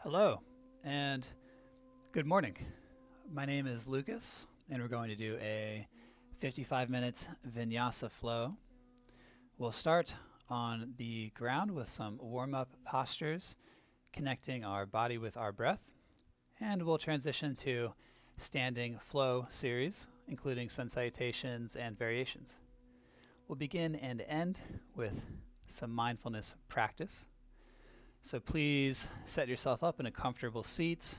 Hello, and good morning. My name is Lucas, and we're going to do a 55-minute vinyasa flow. We'll start on the ground with some warm-up postures, connecting our body with our breath, and we'll transition to standing flow series, including sun salutations and variations. We'll begin and end with some mindfulness practice. So please set yourself up in a comfortable seat.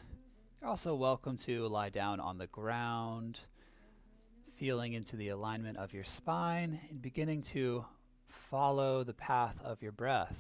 You're also welcome to lie down on the ground, feeling into the alignment of your spine and beginning to follow the path of your breath.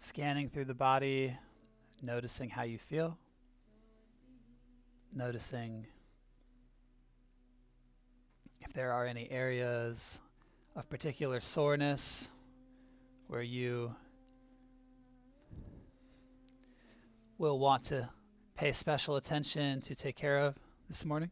Scanning through the body, noticing how you feel, noticing if there are any areas of particular soreness where you will want to pay special attention to take care of this morning.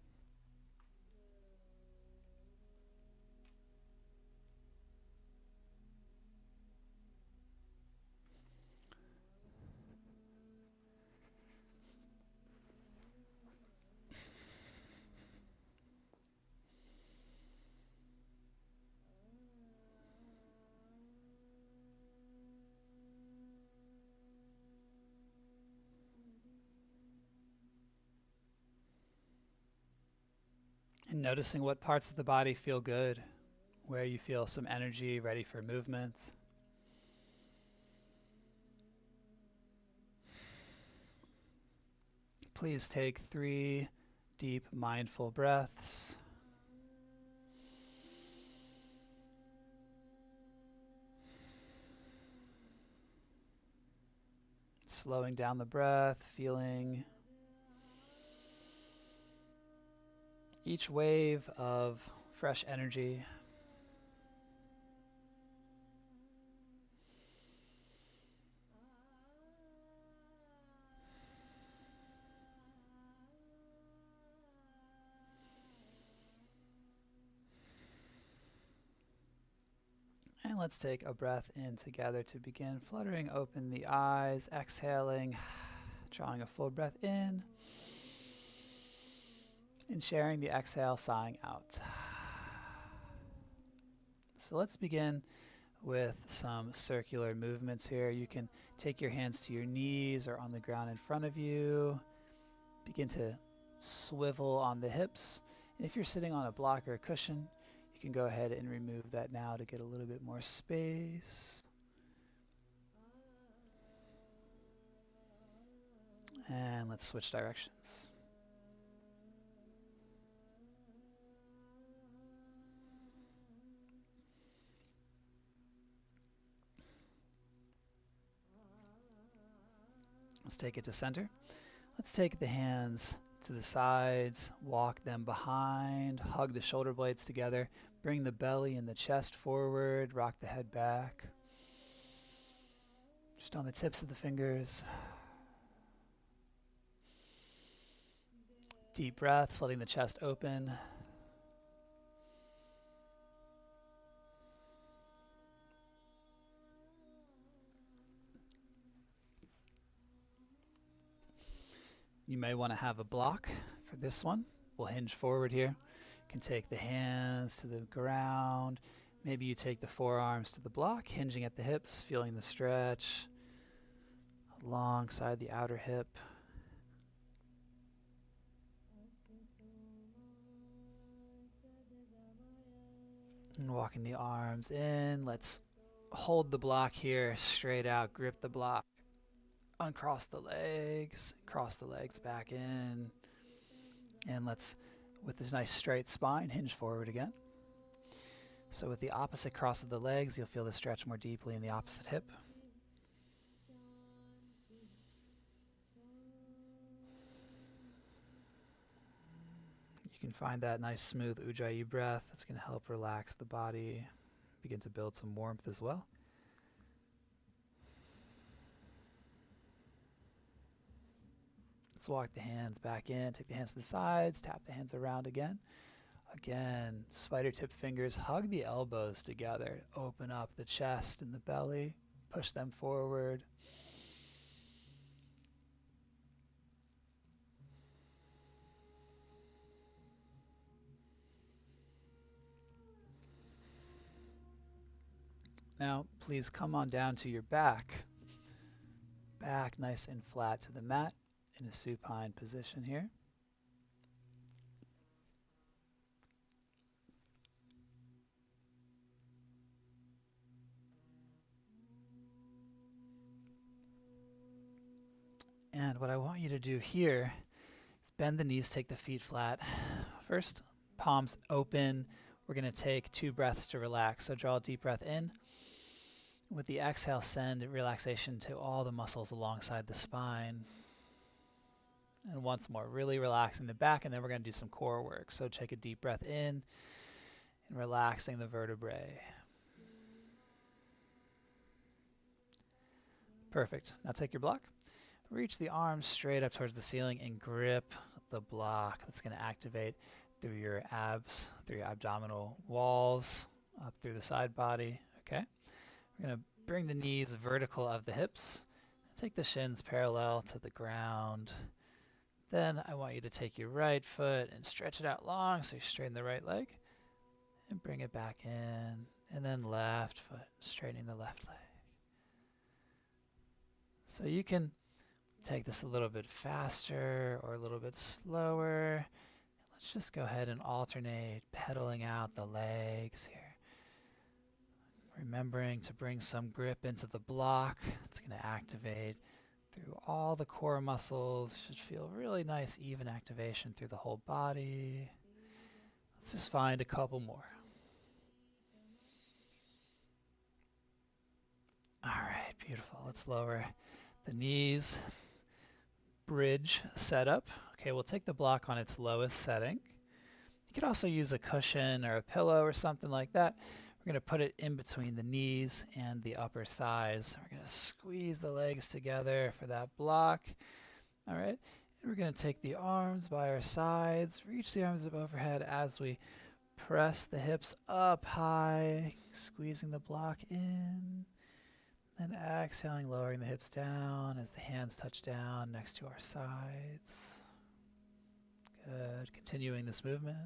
And noticing what parts of the body feel good, where you feel some energy ready for movement. Please take 3 deep mindful breaths. Slowing down the breath, feeling each wave of fresh energy. And let's take a breath in together to begin. Fluttering open the eyes, exhaling, drawing a full breath in, and sharing the exhale, sighing out. So let's begin with some circular movements here. You can take your hands to your knees or on the ground in front of you. Begin to swivel on the hips. And if you're sitting on a block or a cushion, you can go ahead and remove that now to get a little bit more space. And let's switch directions. Let's take it to center. Let's take the hands to the sides, walk them behind, hug the shoulder blades together, bring the belly and the chest forward, rock the head back. Just on the tips of the fingers. Deep breaths, letting the chest open. You may want to have a block for this one. We'll hinge forward here. You can take the hands to the ground. Maybe you take the forearms to the block, hinging at the hips, feeling the stretch alongside the outer hip. And walking the arms in. Let's hold the block here, straight out, grip the block. Uncross the legs, cross the legs back in. And let's, with this nice straight spine, hinge forward again. So with the opposite cross of the legs, you'll feel the stretch more deeply in the opposite hip. You can find that nice smooth Ujjayi breath. That's going to help relax the body, begin to build some warmth as well. Let's walk the hands back in, take the hands to the sides, tap the hands around again. Again, spider tip fingers, hug the elbows together, open up the chest and the belly, push them forward. Now, please come on down to your back. Back nice and flat to the mat in a supine position here. And what I want you to do here is bend the knees, take the feet flat. First, palms open. We're going to take 2 breaths to relax. So draw a deep breath in. With the exhale, send relaxation to all the muscles alongside the spine. And once more, really relaxing the back, and then we're going to do some core work. So take a deep breath in and relaxing the vertebrae. Perfect. Now take your block. Reach the arms straight up towards the ceiling and grip the block. That's going to activate through your abs, through your abdominal walls, up through the side body. Okay. We're going to bring the knees vertical of the hips. Take the shins parallel to the ground. Then I want you to take your right foot and stretch it out long so you straighten the right leg. And bring it back in. And then left foot, straightening the left leg. So you can take this a little bit faster or a little bit slower. Let's just go ahead and alternate pedaling out the legs here. Remembering to bring some grip into the block. It's going to activate through all the core muscles. You should feel really nice, even activation through the whole body. Let's just find a couple more. All right, beautiful. Let's lower the knees. Bridge setup. Okay, we'll take the block on its lowest setting. You could also use a cushion or a pillow or something like that. We're going to put it in between the knees and the upper thighs. We're going to squeeze the legs together for that block. All right. And we're going to take the arms by our sides, reach the arms up overhead as we press the hips up high, squeezing the block in. Then exhaling, lowering the hips down as the hands touch down next to our sides. Good. Continuing this movement.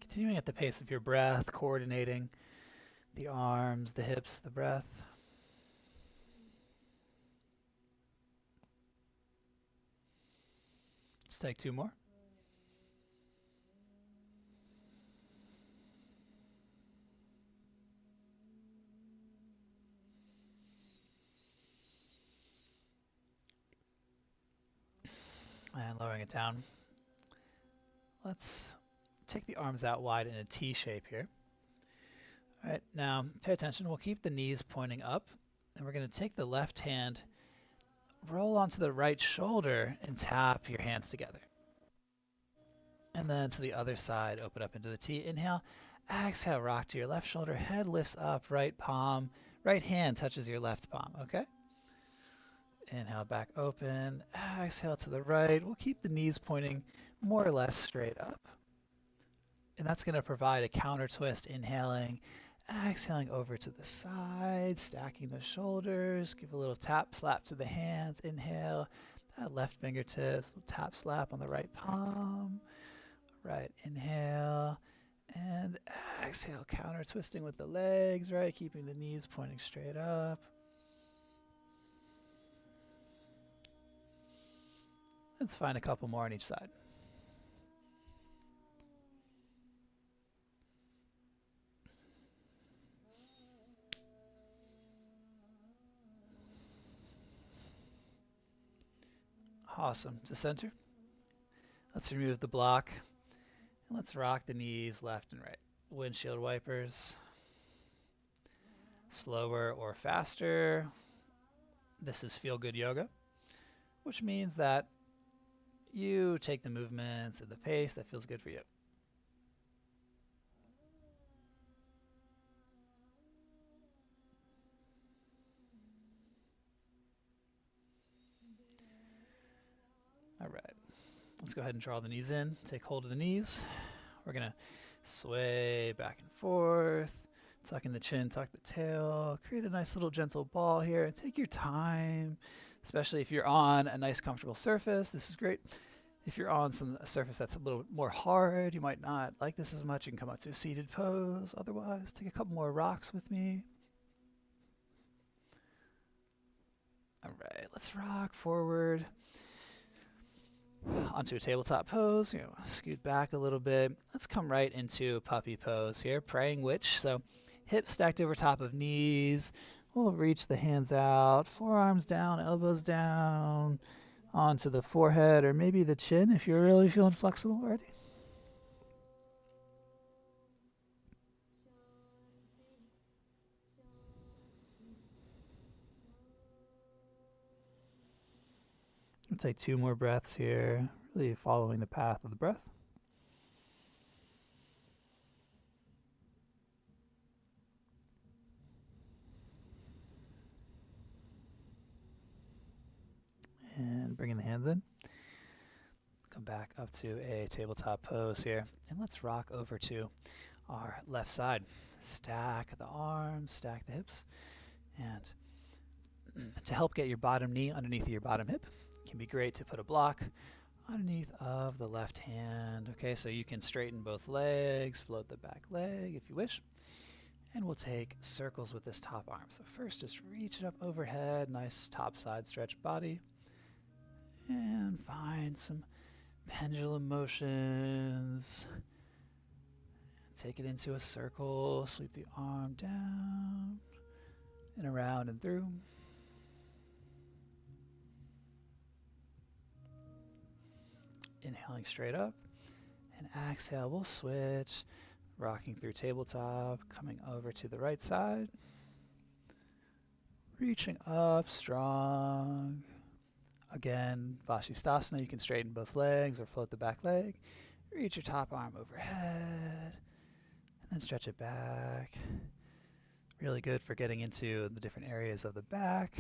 Continuing at the pace of your breath, coordinating the arms, the hips, the breath. Let's take 2 more. And lowering it down. Let's take the arms out wide in a T shape here. All right, now pay attention. We'll keep the knees pointing up, and we're going to take the left hand, roll onto the right shoulder, and tap your hands together. And then to the other side, open up into the T. Inhale, exhale, rock to your left shoulder, head lifts up, right palm, right hand touches your left palm, okay? Inhale, back open, exhale to the right. We'll keep the knees pointing more or less straight up. And that's going to provide a counter twist, inhaling, exhaling over to the side, stacking the shoulders, give a little tap, slap to the hands, inhale, that left fingertips, tap, slap on the right palm, right, inhale, and exhale, counter twisting with the legs, right, keeping the knees pointing straight up. Let's find a couple more on each side. Awesome. To center. Let's remove the block. And let's rock the knees left and right. Windshield wipers. Slower or faster. This is Feel Good Yoga, which means that you take the movements at the pace that feels good for you. All right, let's go ahead and draw the knees in. Take hold of the knees. We're going to sway back and forth, tuck in the chin, tuck the tail, create a nice little gentle ball here. Take your time, especially if you're on a nice comfortable surface. This is great. If you're on a surface that's a little more hard, you might not like this as much. You can come up to a seated pose. Otherwise, take a couple more rocks with me. All right, let's rock forward onto a tabletop pose. You know, scoot back a little bit. Let's come right into puppy pose here, praying witch. So hips stacked over top of knees. We'll reach the hands out, forearms down, elbows down, onto the forehead or maybe the chin if you're really feeling flexible already. We'll take 2 more breaths here, really following the path of the breath. And bringing the hands in. Come back up to a tabletop pose here. And let's rock over to our left side. Stack the arms, stack the hips. And to help get your bottom knee underneath your bottom hip, it can be great to put a block underneath of the left hand. Okay, so you can straighten both legs, float the back leg if you wish. And we'll take circles with this top arm. So first, just reach it up overhead, nice top side stretch body. And find some pendulum motions. Take it into a circle, sweep the arm down and around and through. Inhaling straight up and exhale, we'll switch. Rocking through tabletop, coming over to the right side. Reaching up, strong. Again, Vashisthasana, you can straighten both legs or float the back leg. Reach your top arm overhead, and then stretch it back. Really good for getting into the different areas of the back.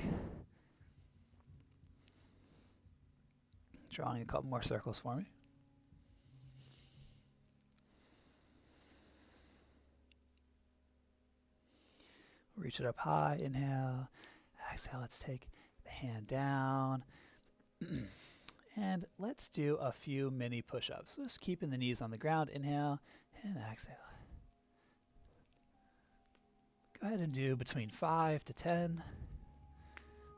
Drawing a couple more circles for me. Reach it up high, inhale. Exhale, let's take the hand down. And let's do a few mini push-ups. Just keeping the knees on the ground. Inhale and exhale. Go ahead and do between 5 to 10.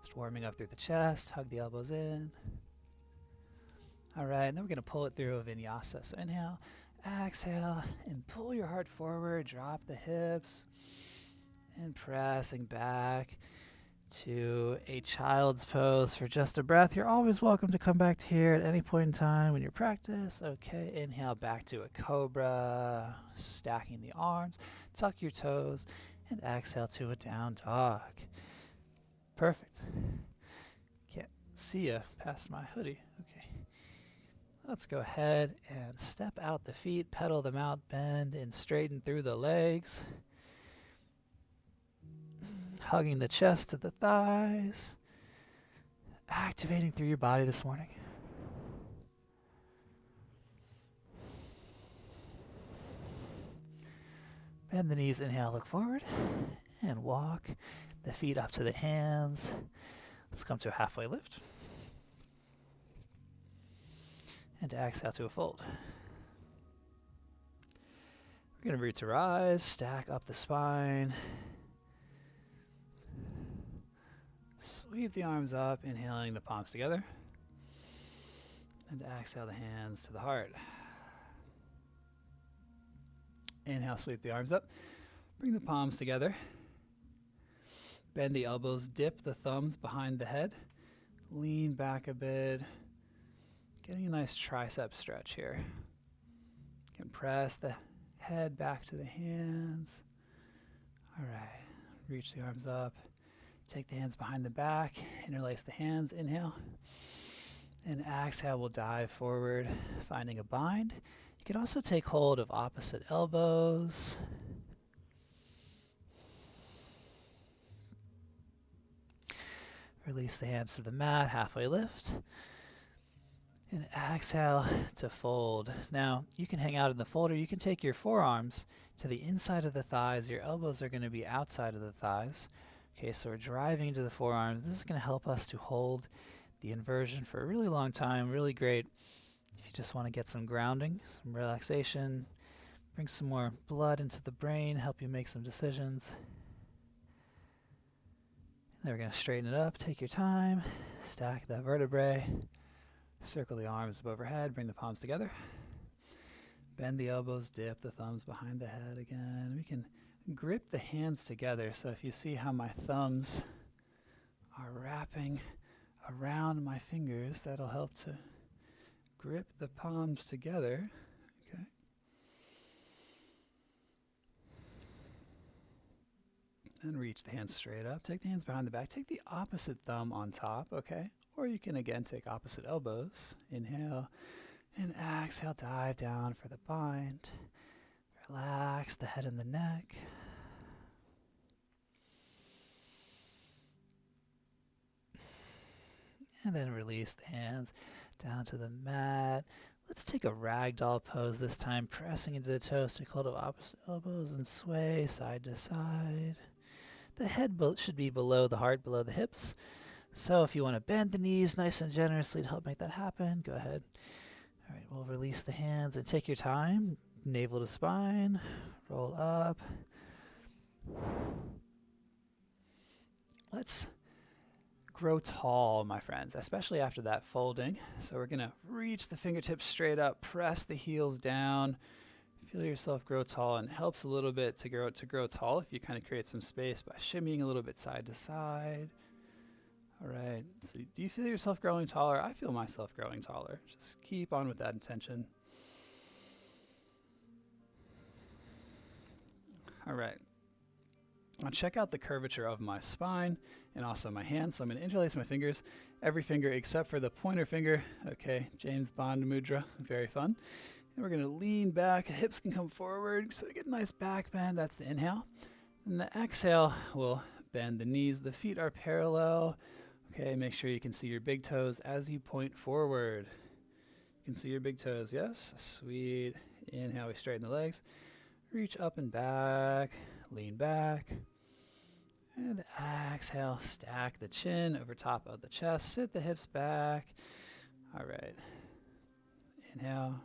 Just warming up through the chest. Hug the elbows in. All right, and then we're going to pull it through a vinyasa. So inhale, exhale, and pull your heart forward. Drop the hips. And pressing back to a child's pose for just a breath. You're always welcome to come back to here at any point in time in your practice. Okay, inhale back to a cobra, stacking the arms, tuck your toes, and exhale to a down dog. Perfect. Can't see you past my hoodie. Okay. Let's go ahead and step out the feet, pedal them out, bend and straighten through the legs. Hugging the chest to the thighs. Activating through your body this morning. Bend the knees, inhale, look forward. And walk the feet up to the hands. Let's come to a halfway lift. And exhale to a fold. We're going to root to rise, stack up the spine. Sweep the arms up, inhaling the palms together. And exhale the hands to the heart. Inhale, sweep the arms up. Bring the palms together. Bend the elbows, dip the thumbs behind the head. Lean back a bit. Getting a nice tricep stretch here. You can press the head back to the hands. All right, reach the arms up. Take the hands behind the back, interlace the hands, inhale. And exhale, we'll dive forward, finding a bind. You can also take hold of opposite elbows. Release the hands to the mat, halfway lift. And exhale to fold. Now, you can hang out in the fold, or you can take your forearms to the inside of the thighs. Your elbows are going to be outside of the thighs. Okay, so we're driving into the forearms. This is going to help us to hold the inversion for a really long time. Really great if you just want to get some grounding, some relaxation, bring some more blood into the brain, help you make some decisions. And then we're going to straighten it up. Take your time. Stack the vertebrae. Circle the arms up overhead. Bring the palms together. Bend the elbows. Dip the thumbs behind the head again. We can grip the hands together. So if you see how my thumbs are wrapping around my fingers, that'll help to grip the palms together. Okay. Then reach the hands straight up. Take the hands behind the back. Take the opposite thumb on top, okay? Or you can again take opposite elbows. Inhale and exhale. Dive down for the bind. Relax the head and the neck. And then release the hands down to the mat. Let's take a ragdoll pose this time, pressing into the toes. Take hold of opposite elbows and sway side to side. The head should be below the heart, below the hips. So if you want to bend the knees nice and generously to help make that happen, go ahead. All right, we'll release the hands and take your time. Navel to spine, roll up. Let's grow tall, my friends, especially after that folding. So we're going to reach the fingertips straight up, press the heels down, feel yourself grow tall, and it helps a little bit to grow tall if you kind of create some space by shimmying a little bit side to side. All right, so do you feel yourself growing taller? I feel myself growing taller. Just keep on with that intention. All right. Now check out the curvature of my spine and also my hands. So I'm going to interlace my fingers, every finger except for the pointer finger. Okay, James Bond mudra, very fun. And we're going to lean back, hips can come forward, so we get a nice back bend. That's the inhale. And the exhale, we'll bend the knees. The feet are parallel. Okay, make sure you can see your big toes as you point forward. You can see your big toes, yes? Sweet. Inhale, we straighten the legs. Reach up and back, lean back. And exhale, stack the chin over top of the chest. Sit the hips back. All right. Inhale.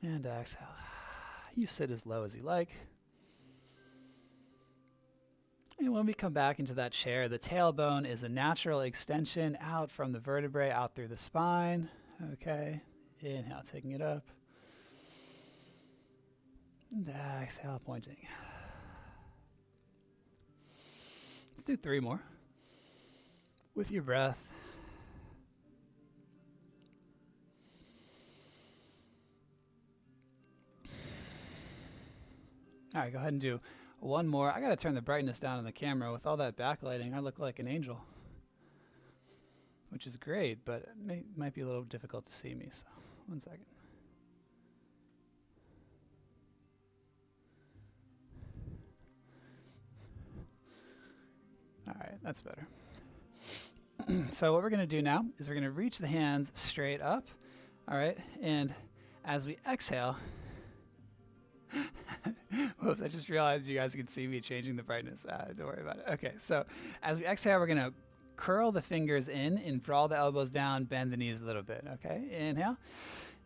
And exhale. You sit as low as you like. And when we come back into that chair, the tailbone is a natural extension out from the vertebrae, out through the spine. Okay. Inhale, taking it up. And exhale, pointing. Let's do 3 more. With your breath. All right, go ahead and do 1 more. I got to turn the brightness down on the camera. With all that backlighting, I look like an angel, which is great, but it might be a little difficult to see me, so 1 second. All right, that's better. So what we're going to do now is we're going to reach the hands straight up. All right, and as we exhale, whoops, I just realized you guys can see me changing the brightness. Don't worry about it. Okay, so as we exhale, we're going to curl the fingers in and draw the elbows down, bend the knees a little bit. Okay, inhale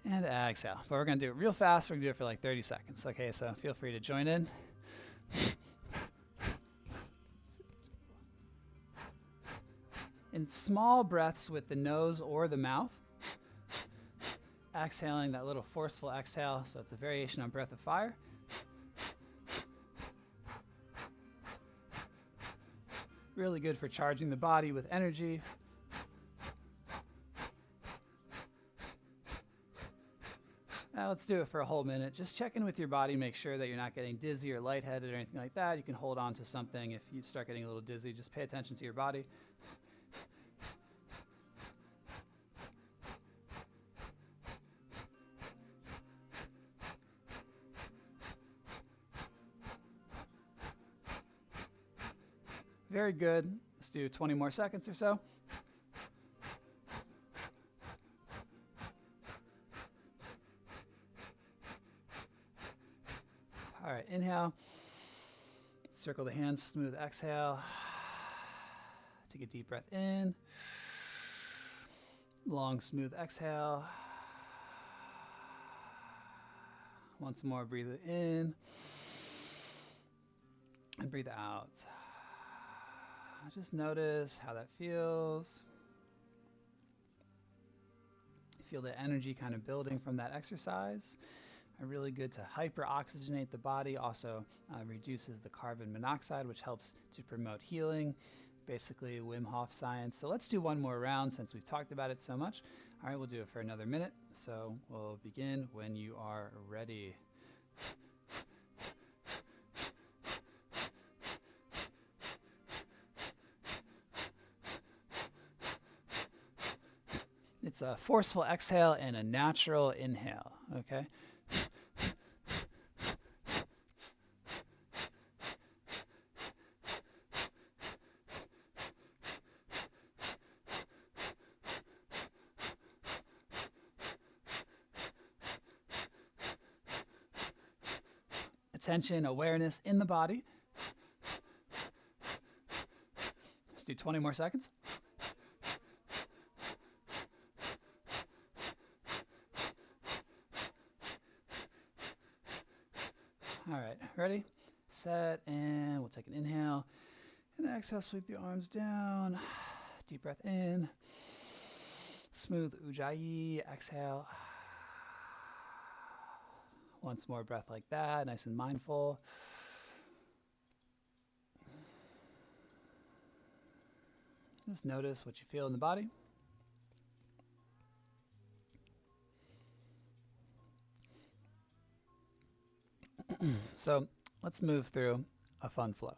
and exhale. But we're going to do it real fast. We're going to do it for like 30 seconds. Okay, so feel free to join in. In small breaths with the nose or the mouth. Exhaling, that little forceful exhale. So it's a variation on breath of fire. Really good for charging the body with energy. Now let's do it for a whole minute. Just check in with your body, make sure that you're not getting dizzy or lightheaded or anything like that. You can hold on to something if you start getting a little dizzy. Just pay attention to your body. Very good. Let's do 20 more seconds or so. All right, inhale. Circle the hands, smooth exhale. Take a deep breath in. Long, smooth exhale. Once more, breathe it in. And breathe out. Just notice how that feels. Feel the energy kind of building from that exercise. Really good to hyperoxygenate the body. Also reduces the carbon monoxide, which helps to promote healing. Basically Wim Hof science. So let's do 1 more round since we've talked about it so much. All right, we'll do it for another minute. So we'll begin when you are ready. It's a forceful exhale and a natural inhale, okay? Attention, awareness in the body. Let's do 20 more seconds. All right, ready, set, and we'll take an inhale. And exhale, sweep the arms down. Deep breath in. Smooth ujjayi, exhale. Once more, breath like that, nice and mindful. Just notice what you feel in the body. So let's move through a fun flow.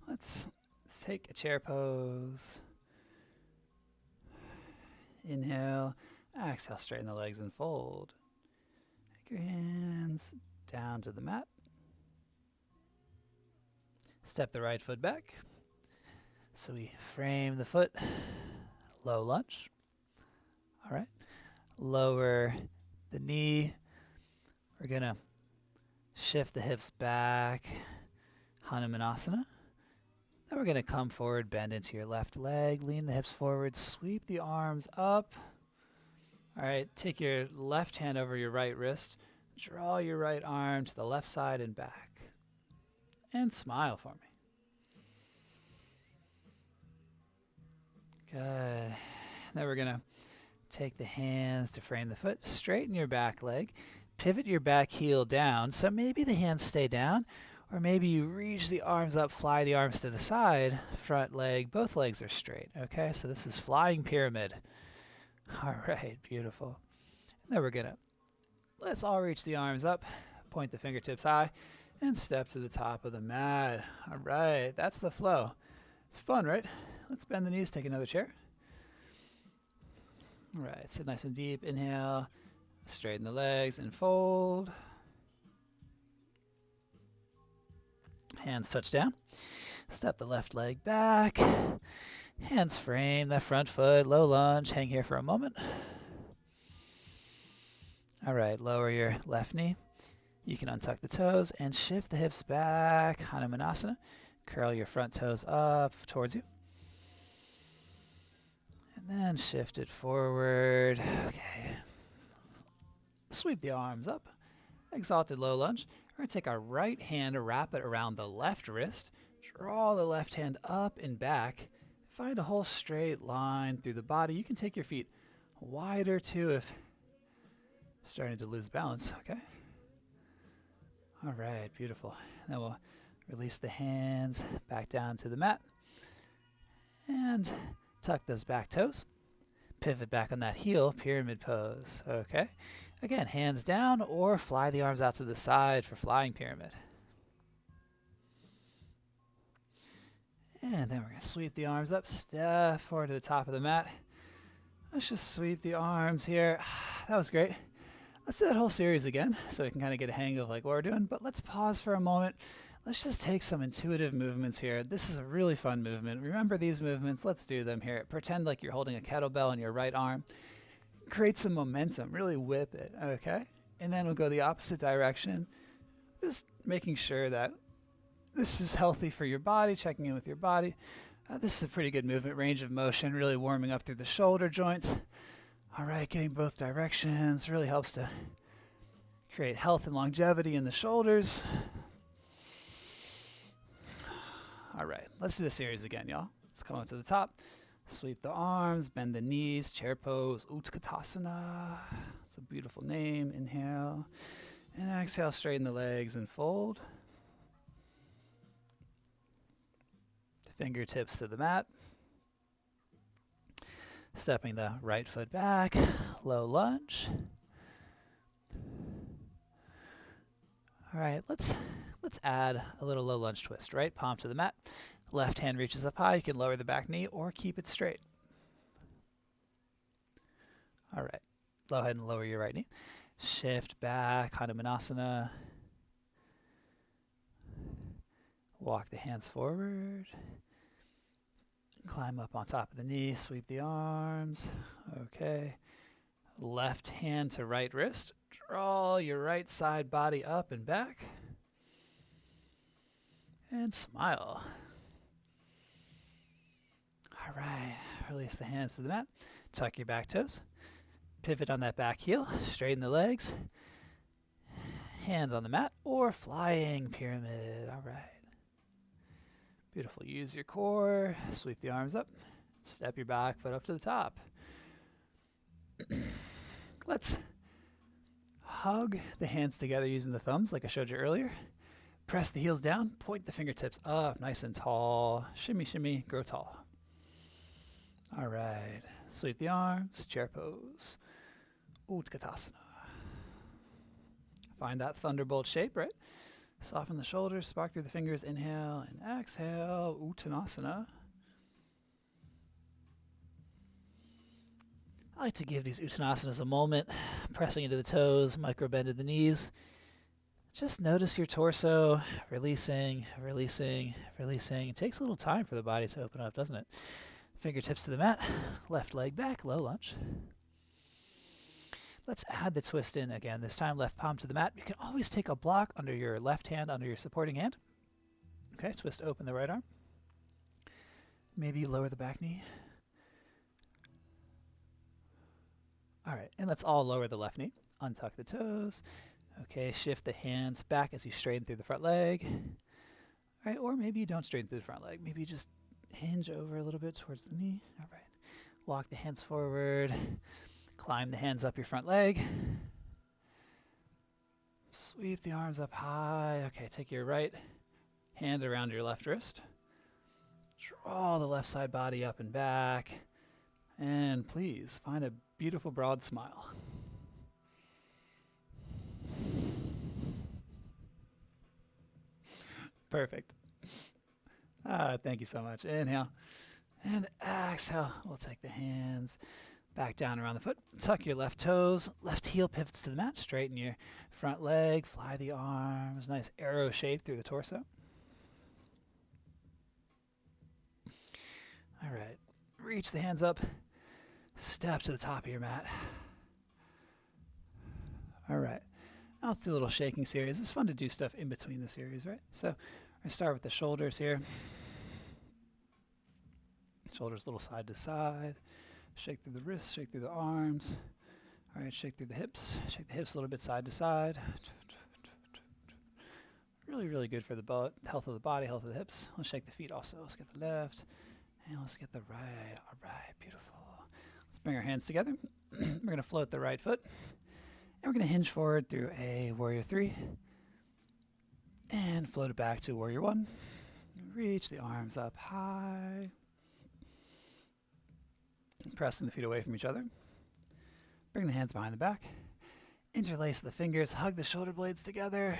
Let's take a chair pose. Inhale, exhale, straighten the legs and fold. Take your hands down to the mat. Step the right foot back. So we frame the foot, low lunge. All right. Lower the knee. We're going to shift the hips back, Hanumanasana. Then we're going to come forward, bend into your left leg, lean the hips forward, sweep the arms up. All right, take your left hand over your right wrist, draw your right arm to the left side and back, and smile for me. Good. Then we're going to take the hands to frame the foot, straighten your back leg, pivot your back heel down, so maybe the hands stay down, or maybe you reach the arms up, fly the arms to the side, front leg, both legs are straight, okay? So this is flying pyramid. All right, beautiful. And then we're gonna, let's all reach the arms up, point the fingertips high, and step to the top of the mat. All right, that's the flow. It's fun, right? Let's bend the knees, take another chair. All right, sit nice and deep, inhale, straighten the legs and fold. Hands touch down. Step the left leg back. Hands frame that front foot, low lunge. Hang here for a moment. All right, lower your left knee. You can untuck the toes and shift the hips back, Hanumanasana. Curl your front toes up towards you. And then shift it forward. Okay. Sweep the arms up. Exalted low lunge. We're going to take our right hand and wrap it around the left wrist. Draw the left hand up and back. Find a whole straight line through the body. You can take your feet wider too if starting to lose balance. Okay. All right, beautiful. Then we'll release the hands back down to the mat. And tuck those back toes. Pivot back on that heel, pyramid pose. Okay. Again, hands down or fly the arms out to the side for flying pyramid. And then we're going to sweep the arms up, step forward to the top of the mat. Let's just sweep the arms here. That was great. Let's do that whole series again so we can kind of get a hang of like what we're doing. But let's pause for a moment. Let's just take some intuitive movements here. This is a really fun movement. Remember these movements. Let's do them here. Pretend like you're holding a kettlebell in your right arm. Create some momentum. Really whip it, okay? And then we'll go the opposite direction. Just making sure that this is healthy for your body, checking in with your body. This is a pretty good movement, range of motion, really warming up through the shoulder joints. All right, getting both directions really helps to create health and longevity in the shoulders. All right, let's do this series again, y'all. Let's come up to the top. Sweep the arms, bend the knees, chair pose, Utkatasana. It's a beautiful name. Inhale. And exhale, straighten the legs and fold. Fingertips to the mat. Stepping the right foot back, low lunge. All right, let's add a little low lunge twist, right? Palm to the mat. Left hand reaches up high. You can lower the back knee or keep it straight. All right. Go ahead and lower your right knee. Shift back, Hanumanasana. Walk the hands forward. Climb up on top of the knee. Sweep the arms. Okay. Left hand to right wrist. Draw your right side body up and back. And smile. All right, release the hands to the mat. Tuck your back toes. Pivot on that back heel. Straighten the legs. Hands on the mat or flying pyramid. All right. Beautiful. Use your core. Sweep the arms up. Step your back foot up to the top. Let's hug the hands together using the thumbs like I showed you earlier. Press the heels down. Point the fingertips up nice and tall. Shimmy, shimmy, grow tall. All right. Sweep the arms. Chair pose. Utkatasana. Find that thunderbolt shape, right? Soften the shoulders, spark through the fingers, inhale and exhale, Uttanasana. I like to give these Uttanasanas a moment, pressing into the toes, micro bend in the knees. Just notice your torso, releasing, releasing, releasing. It takes a little time for the body to open up, doesn't it? Fingertips to the mat, left leg back, low lunge. Let's add the twist in again. This time, left palm to the mat. You can always take a block under your left hand, under your supporting hand. Okay, twist open the right arm. Maybe lower the back knee. All right, and let's all lower the left knee. Untuck the toes. Okay, shift the hands back as you straighten through the front leg. All right, or maybe you don't straighten through the front leg. Maybe you just hinge over a little bit towards the knee. All right, walk the hands forward. Climb the hands up your front leg. Sweep the arms up high. Okay, take your right hand around your left wrist. Draw the left side body up and back. And please, find a beautiful broad smile. Perfect. Thank you so much. Inhale and exhale. We'll take the hands back down around the foot. Tuck your left toes. Left heel pivots to the mat. Straighten your front leg. Fly the arms. Nice arrow shape through the torso. All right. Reach the hands up. Step to the top of your mat. All right. Now let's do a little shaking series. It's fun to do stuff in between the series, right? So we're going to start with the shoulders here. Shoulders a little side to side. Shake through the wrists, shake through the arms. All right, shake through the hips. Shake the hips a little bit side to side. Really, really good for the health of the body, health of the hips. Let's shake the feet also. Let's get the left, and let's get the right. All right, beautiful. Let's bring our hands together. We're going to float the right foot, and we're going to hinge forward through a warrior 3, and float it back to warrior 1. Reach the arms up high. Pressing the feet away from each other. Bring the hands behind the back. Interlace the fingers. Hug the shoulder blades together.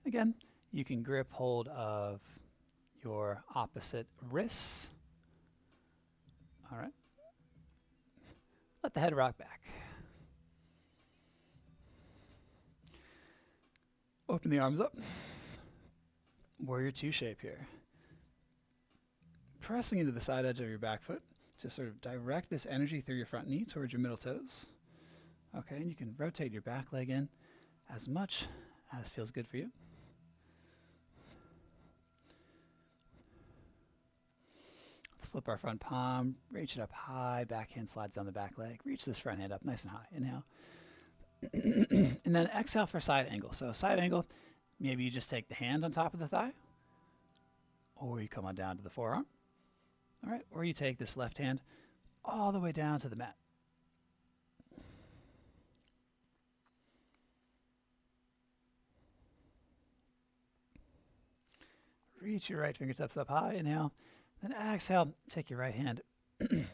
Again, you can grip hold of your opposite wrists. All right. Let the head rock back. Open the arms up. Warrior 2 shape here. Pressing into the side edge of your back foot. Just sort of direct this energy through your front knee towards your middle toes. Okay, and you can rotate your back leg in as much as feels good for you. Let's flip our front palm, reach it up high, back hand slides down the back leg. Reach this front hand up nice and high. Inhale. And then exhale for side angle. So side angle, maybe you just take the hand on top of the thigh, or you come on down to the forearm. All right, or you take this left hand all the way down to the mat. Reach your right fingertips up high, inhale. Then exhale, take your right hand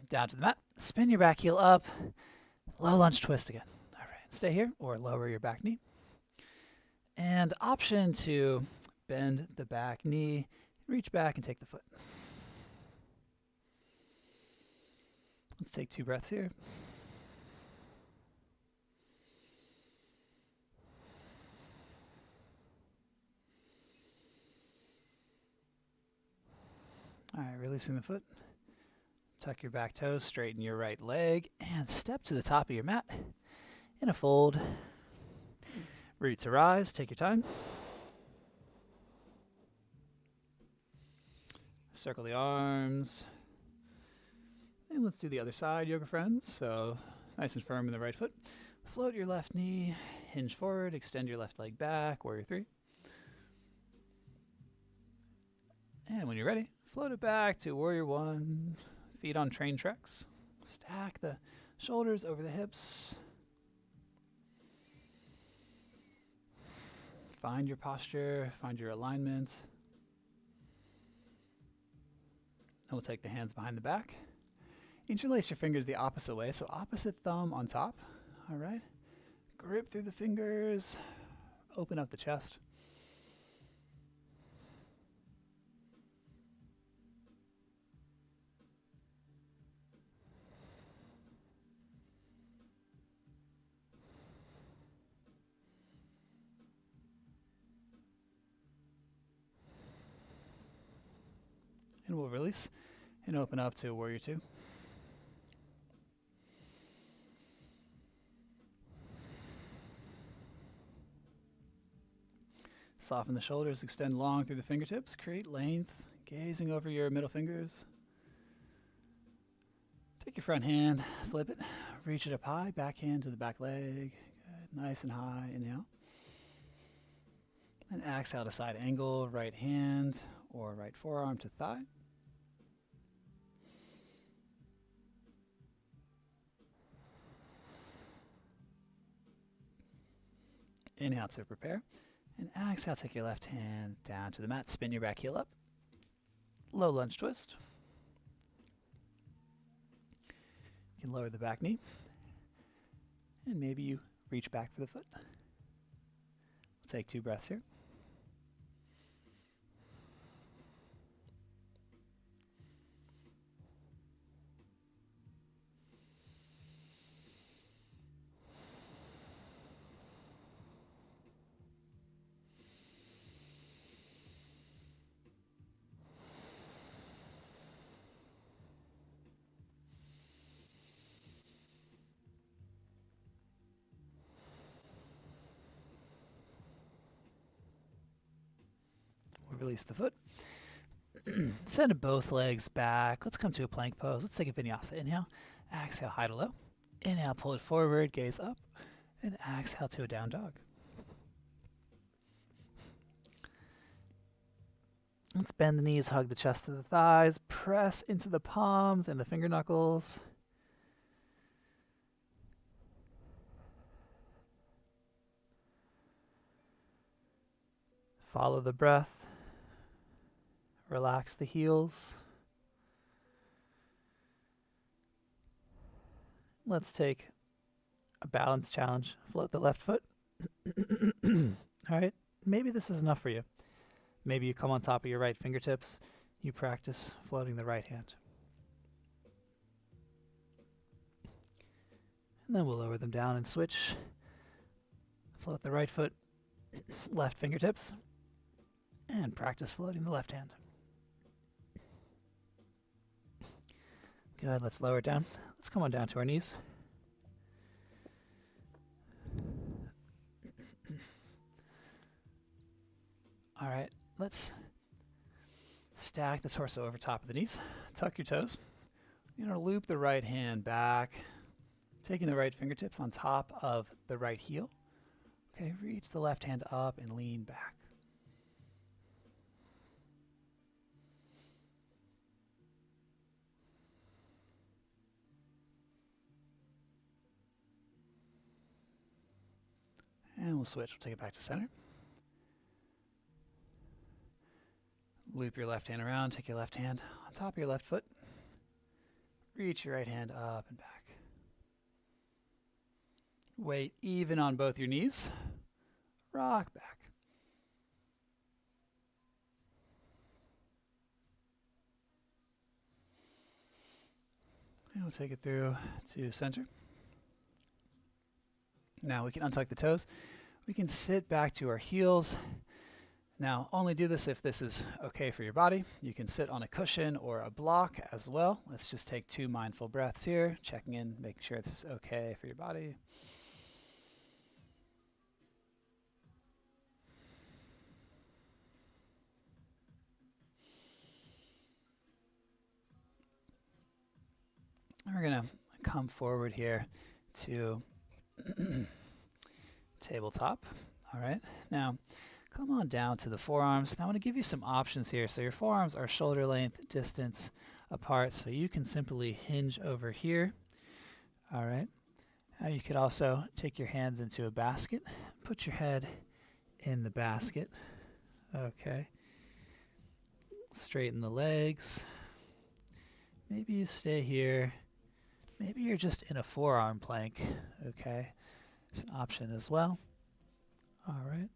down to the mat. Spin your back heel up, low lunge twist again. All right, stay here or lower your back knee. And option to bend the back knee, reach back and take the foot. Let's take 2 breaths here. All right, releasing the foot. Tuck your back toes, straighten your right leg, and step to the top of your mat in a fold. Ready to rise, take your time. Circle the arms. And let's do the other side, yoga friends. So nice and firm in the right foot. Float your left knee, hinge forward, extend your left leg back, warrior 3. And when you're ready, float it back to warrior 1. Feet on train tracks. Stack the shoulders over the hips. Find your posture, find your alignment. And we'll take the hands behind the back. Interlace your fingers the opposite way, so opposite thumb on top. All right. Grip through the fingers. Open up the chest. And we'll release and open up to Warrior Two. Soften the shoulders, extend long through the fingertips, create length, gazing over your middle fingers. Take your front hand, flip it, reach it up high, back hand to the back leg. Good, nice and high, inhale. And exhale to side angle, right hand or right forearm to thigh. Inhale to prepare. And exhale, take your left hand down to the mat, spin your back heel up. Low lunge twist. You can lower the back knee. And maybe you reach back for the foot. We'll take 2 breaths here. Release the foot. Send both legs back. Let's come to a plank pose. Let's take a vinyasa. Inhale. Exhale, high to low. Inhale, pull it forward, gaze up. And exhale to a down dog. Let's bend the knees, hug the chest to the thighs. Press into the palms and the finger knuckles. Follow the breath. Relax the heels. Let's take a balance challenge. Float the left foot. All right, maybe this is enough for you. Maybe you come on top of your right fingertips. You practice floating the right hand. And then we'll lower them down and switch. Float the right foot, left fingertips, and practice floating the left hand. Good, let's lower it down. Let's come on down to our knees. All right, let's stack the torso over top of the knees. Tuck your toes. You're going to loop the right hand back, taking the right fingertips on top of the right heel. Okay, reach the left hand up and lean back. And we'll switch. We'll take it back to center. Loop your left hand around. Take your left hand on top of your left foot. Reach your right hand up and back. Weight even on both your knees. Rock back. And we'll take it through to center. Now we can untuck the toes. We can sit back to our heels. Now, only do this if this is okay for your body. You can sit on a cushion or a block as well. Let's just take 2 mindful breaths here, checking in, making sure it's okay for your body. And we're going to come forward here to tabletop. All right. Now, come on down to the forearms. Now I want to give you some options here. So your forearms are shoulder length distance apart, so you can simply hinge over here. All right. Now you could also take your hands into a basket, put your head in the basket. Okay. Straighten the legs. Maybe you stay here. Maybe you're just in a forearm plank. Okay. It's an option as well. All right.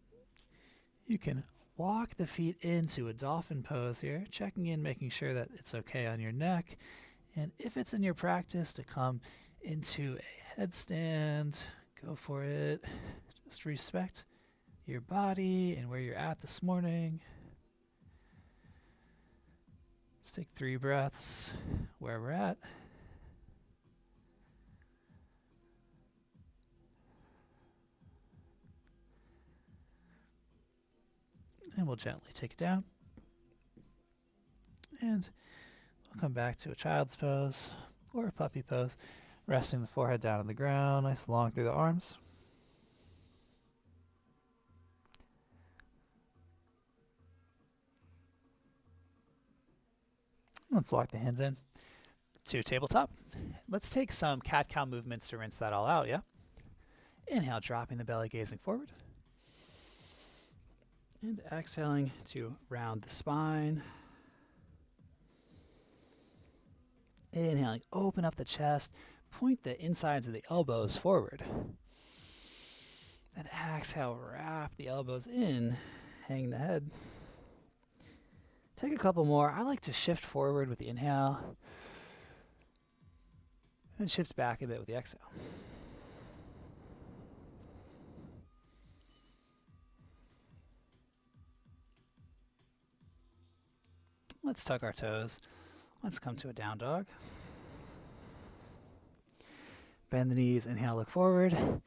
You can walk the feet into a dolphin pose here, checking in, making sure that it's okay on your neck. And if it's in your practice to come into a headstand, go for it. Just respect your body and where you're at this morning. Let's take 3 breaths where we're at. And we'll gently take it down. And we'll come back to a child's pose or a puppy pose, resting the forehead down on the ground, nice and long through the arms. Let's walk the hands in to tabletop. Let's take some cat-cow movements to rinse that all out, yeah? Inhale, dropping the belly, gazing forward. And exhaling to round the spine. Inhaling, open up the chest, point the insides of the elbows forward. Then exhale, wrap the elbows in, hang the head. Take a couple more. I like to shift forward with the inhale, and shift back a bit with the exhale. Let's tuck our toes. Let's come to a down dog. Bend the knees, inhale, look forward.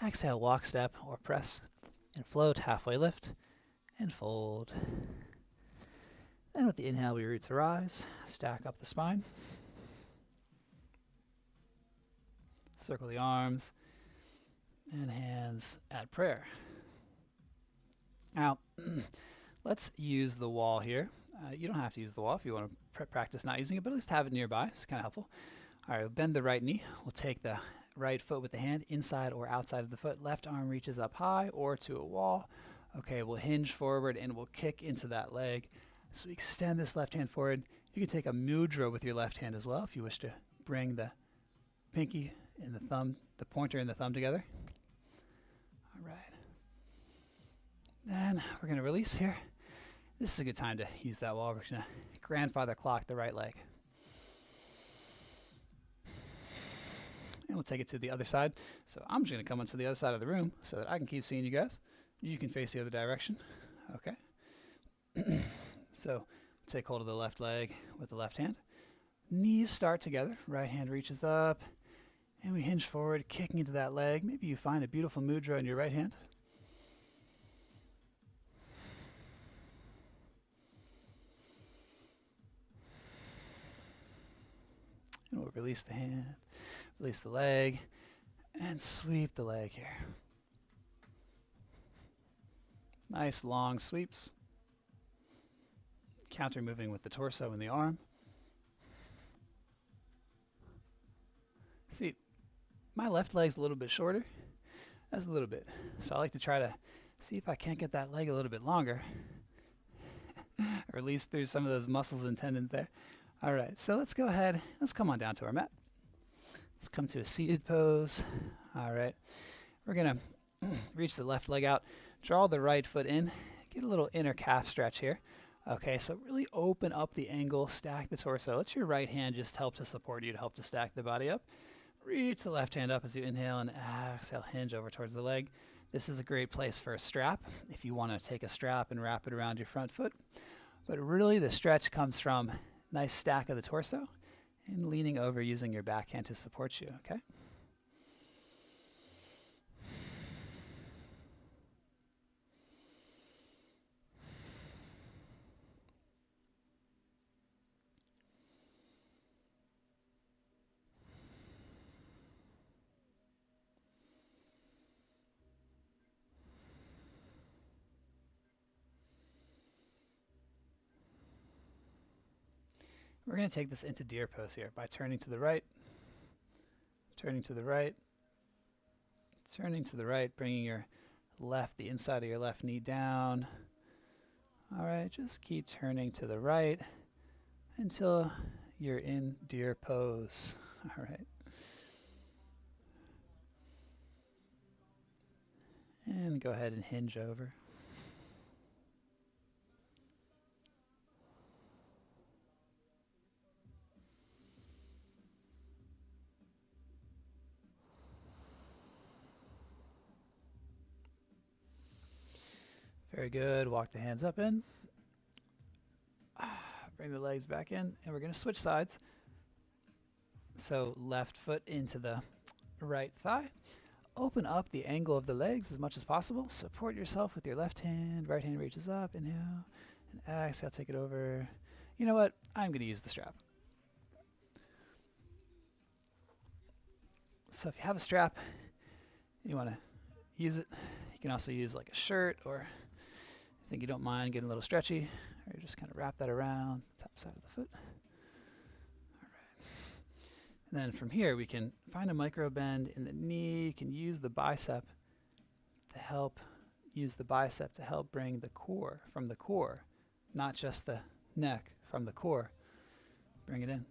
Exhale, walk, step, or press and float, halfway lift, and fold. And with the inhale, we root to rise, stack up the spine. Circle the arms and hands at prayer. Now, let's use the wall here. You don't have to use the wall if you want to practice not using it, but at least have it nearby. It's kind of helpful. All right, we'll bend the right knee. We'll take the right foot with the hand inside or outside of the foot. Left arm reaches up high or to a wall. Okay, we'll hinge forward and we'll kick into that leg. So we extend this left hand forward. You can take a mudra with your left hand as well if you wish to bring the pinky and the thumb, the pointer and the thumb together. All right. Then we're going to release here. This is a good time to use that wall. We're going to grandfather clock the right leg. And we'll take it to the other side. So I'm just going to come onto the other side of the room so that I can keep seeing you guys. You can face the other direction. Okay. So take hold of the left leg with the left hand. Knees start together. Right hand reaches up. And we hinge forward, kicking into that leg. Maybe you find a beautiful mudra in your right hand. And we'll release the hand, release the leg, and sweep the leg here. Nice long sweeps. Counter moving with the torso and the arm. See, my left leg's a little bit shorter. That's a little bit. So I like to try to see if I can't get that leg a little bit longer. Or at least there's some of those muscles and tendons there. All right, so let's go ahead. Let's come on down to our mat. Let's come to a seated pose. All right, we're going to reach the left leg out, draw the right foot in, get a little inner calf stretch here. Okay, so really open up the angle, stack the torso. Let your right hand just help to support you, to help to stack the body up. Reach the left hand up as you inhale and exhale, hinge over towards the leg. This is a great place for a strap if you want to take a strap and wrap it around your front foot. But really the stretch comes from nice stack of the torso and leaning over using your back hand to support you, okay? We're going to take this into deer pose here by turning to the right, turning to the right, turning to the right, bringing your left, the inside of your left knee down. All right, just keep turning to the right until you're in deer pose. All right. And go ahead and hinge over. Very good. Walk the hands up in. Bring the legs back in, and we're going to switch sides. So left foot into the right thigh. Open up the angle of the legs as much as possible. Support yourself with your left hand. Right hand reaches up. Inhale. And exhale, take it over. You know what? I'm going to use the strap. So if you have a strap, you want to use it. You can also use like a shirt, or I think you don't mind getting a little stretchy, or you just kind of wrap that around the top side of the foot. All right. And then from here, we can find a micro bend in the knee. You can use the bicep to help bring the core from the core, not just the neck, from the core. Bring it in.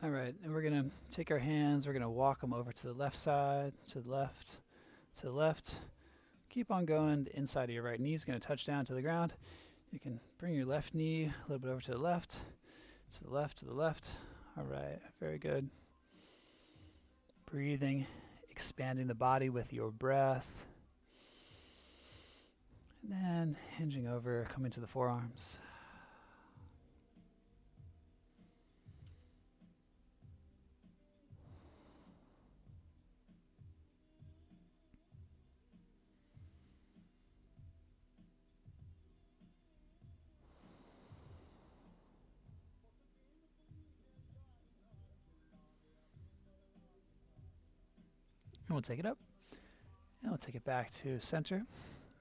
All right, and we're going to take our hands, we're going to walk them over to the left side, to the left, to the left. Keep on going. The inside of your right knee is going to touch down to the ground. You can bring your left knee a little bit over to the left, to the left, to the left. All right, very good. Breathing, expanding the body with your breath. And then hinging over, coming to the forearms. And we'll take it up. And we'll take it back to center.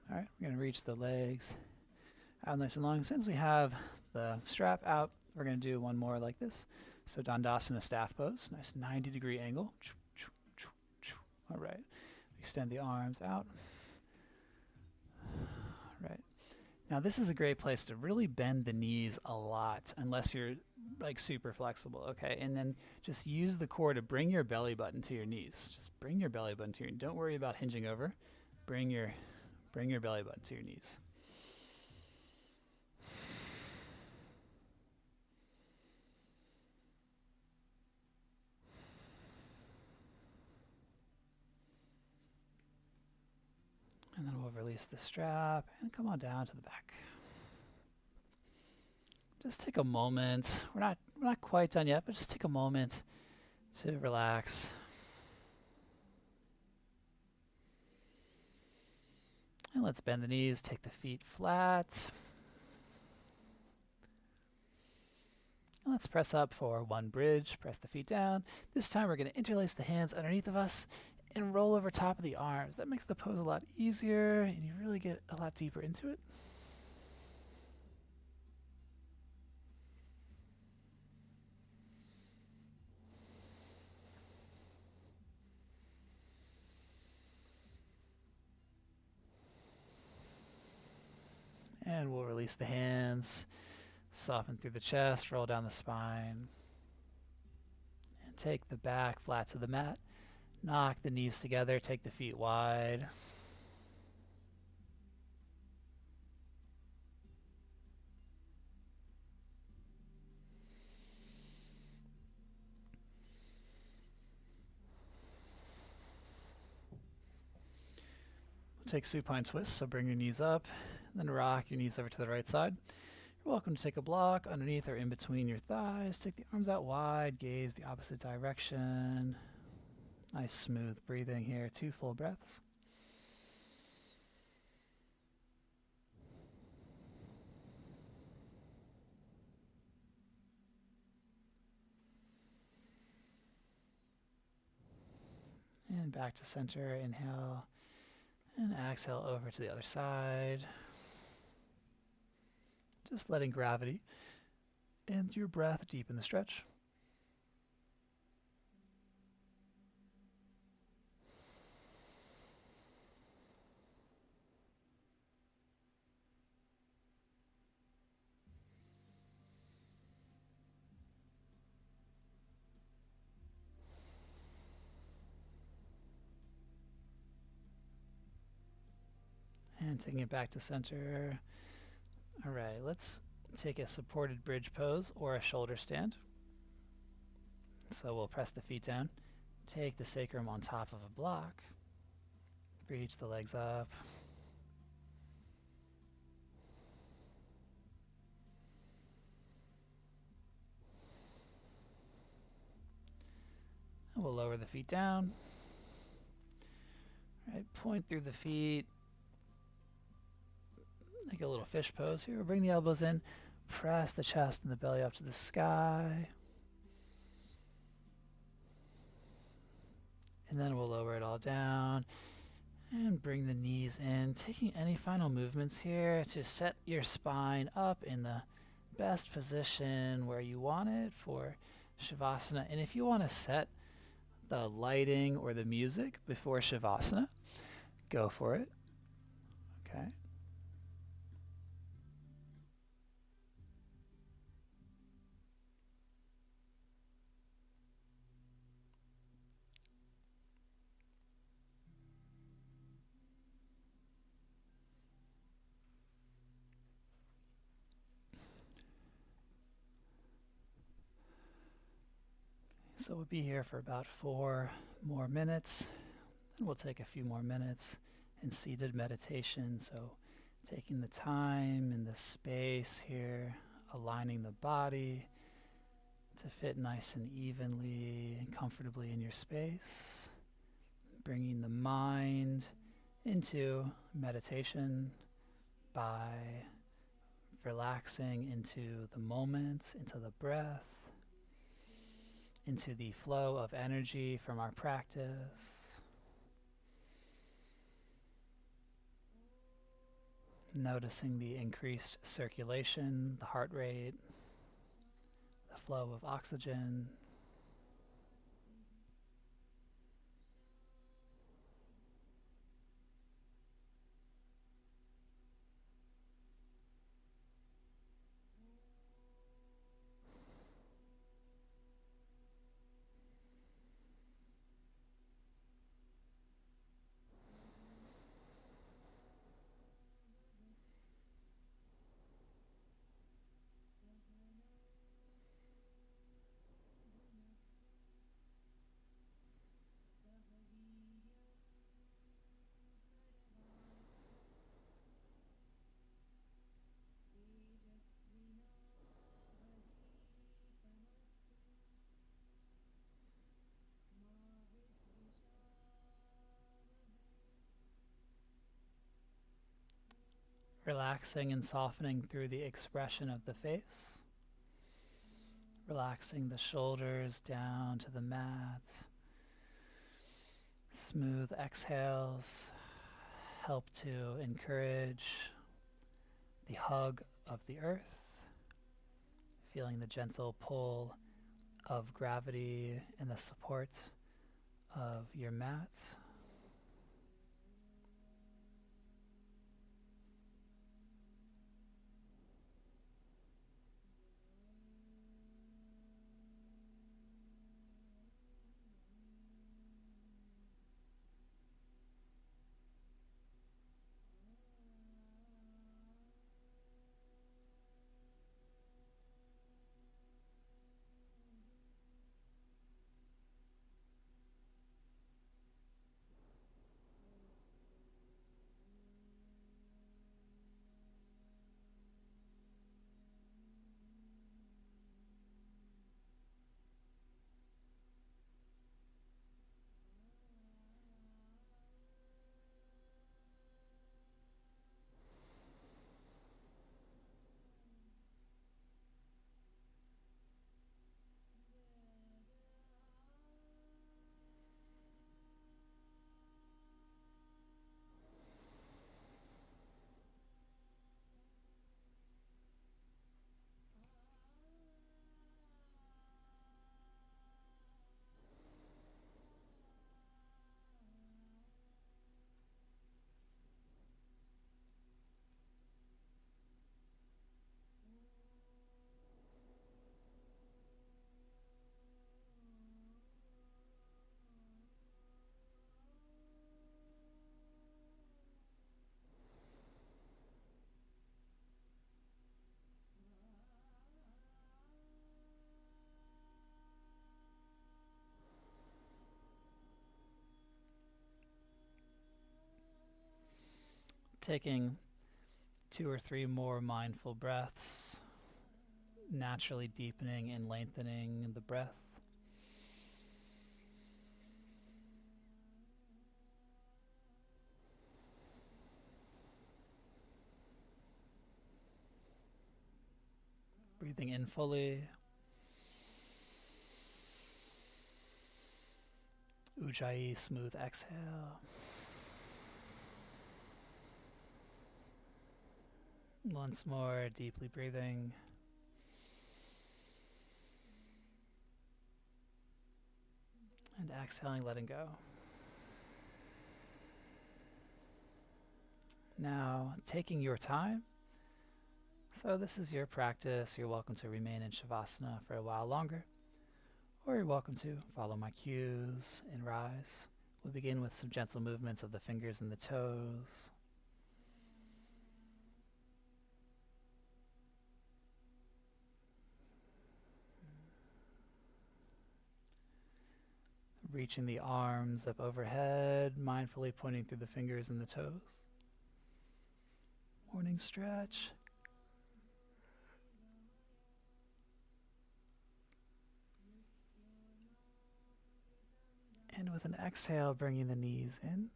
All right, we're going to reach the legs out nice and long. Since we have the strap out, we're going to do one more like this. So Dandasana staff pose, nice 90-degree angle. All right, extend the arms out. All right. Now this is a great place to really bend the knees a lot, unless you're like super flexible, okay? And then just use the core to bring your belly button to your knees. Just bring your belly button to your knees. Don't worry about hinging over. Bring your belly button to your knees. And then we'll release the strap and come on down to the back. Just take a moment. We're not quite done yet, but just take a moment to relax. And let's bend the knees, take the feet flat. And let's press up for one bridge, press the feet down. This time we're going to interlace the hands underneath of us and roll over top of the arms. That makes the pose a lot easier, and you really get a lot deeper into it. And we'll release the hands, soften through the chest, roll down the spine, and take the back flat to the mat. Knock the knees together, take the feet wide. Take supine twist, so bring your knees up, then rock your knees over to the right side. You're welcome to take a block underneath or in between your thighs. Take the arms out wide, gaze the opposite direction. Nice smooth breathing here, 2 full breaths. And back to center, inhale, and exhale over to the other side. Just letting gravity and your breath deepen the stretch. And taking it back to center. All right, let's take a supported bridge pose or a shoulder stand. So we'll press the feet down, take the sacrum on top of a block, reach the legs up. And we'll lower the feet down. All right, point through the feet, like a little fish pose here. We'll bring the elbows in, press the chest and the belly up to the sky. And then we'll lower it all down and bring the knees in, taking any final movements here to set your spine up in the best position where you want it for Shavasana. And if you want to set the lighting or the music before Shavasana, go for it. Okay. So we'll be here for about 4 more minutes, and we'll take a few more minutes in seated meditation. So taking the time and the space here, aligning the body to fit nice and evenly and comfortably in your space, bringing the mind into meditation by relaxing into the moment, into the breath, into the flow of energy from our practice. Noticing the increased circulation, the heart rate, the flow of oxygen. Relaxing and softening through the expression of the face. Relaxing the shoulders down to the mat. Smooth exhales help to encourage the hug of the earth, feeling the gentle pull of gravity and the support of your mat. taking 2 or 3 more mindful breaths, naturally deepening and lengthening the breath. Breathing in fully. Ujjayi, smooth exhale. Once more, deeply breathing. And exhaling, letting go. Now, taking your time. So this is your practice. You're welcome to remain in Shavasana for a while longer, or you're welcome to follow my cues and rise. We'll begin with some gentle movements of the fingers and the toes. Reaching the arms up overhead, mindfully pointing through the fingers and the toes. Morning stretch. And with an exhale, bringing the knees in.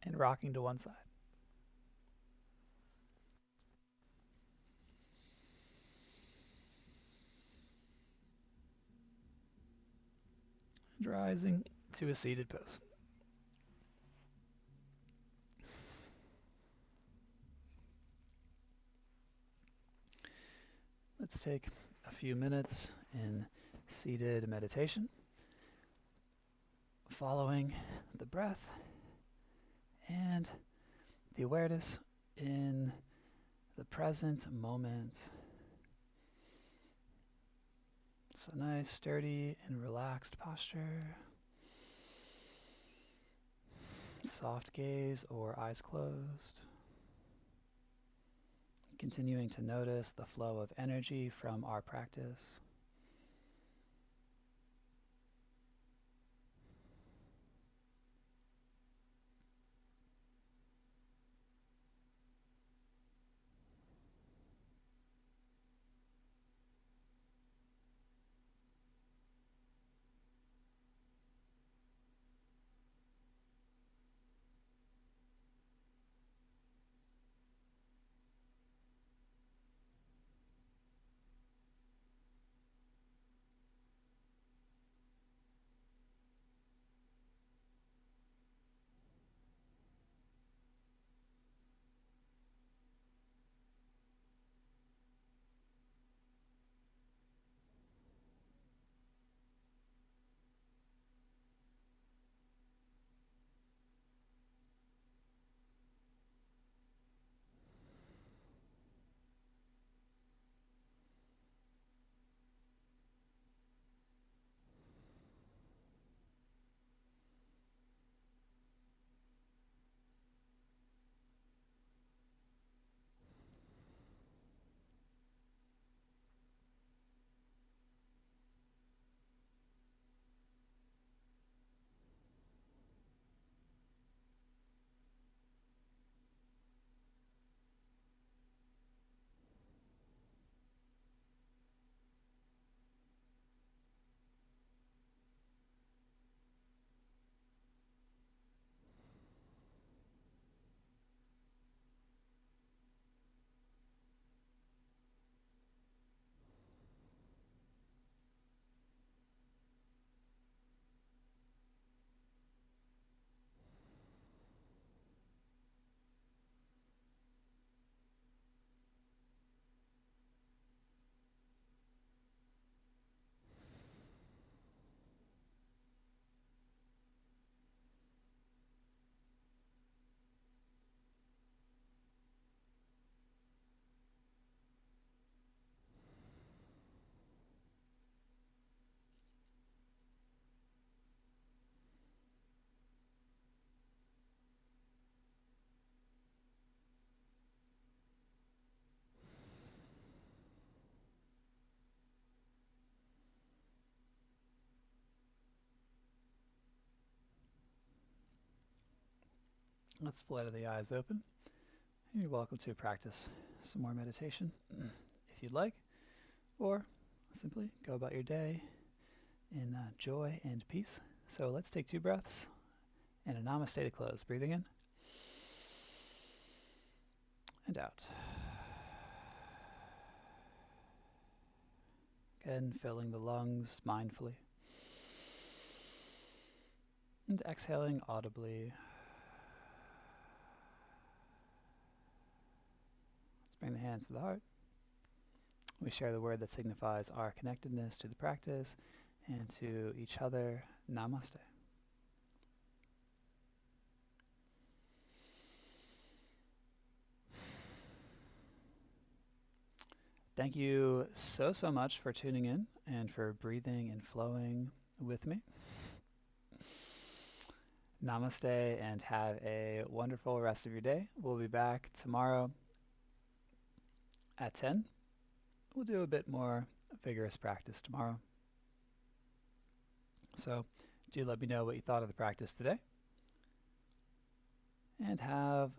And rocking to one side. And rising to a seated pose. Let's take a few minutes in seated meditation, following the breath and the awareness in the present moment. So nice, sturdy, and relaxed posture. Soft gaze or eyes closed. Continuing to notice the flow of energy from our practice. Let's flutter the eyes open. And you're welcome to practice some more meditation if you'd like, or simply go about your day in joy and peace. So let's take 2 breaths and a namaste to close. Breathing in and out. Again, filling the lungs mindfully. And exhaling audibly. Let's bring the hands to the heart. We share the word that signifies our connectedness to the practice and to each other. Namaste. Thank you so much for tuning in and for breathing and flowing with me. Namaste and have a wonderful rest of your day. We'll be back tomorrow at 10. We'll do a bit more vigorous practice tomorrow. So do let me know what you thought of the practice today. And have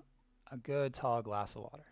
a good tall glass of water.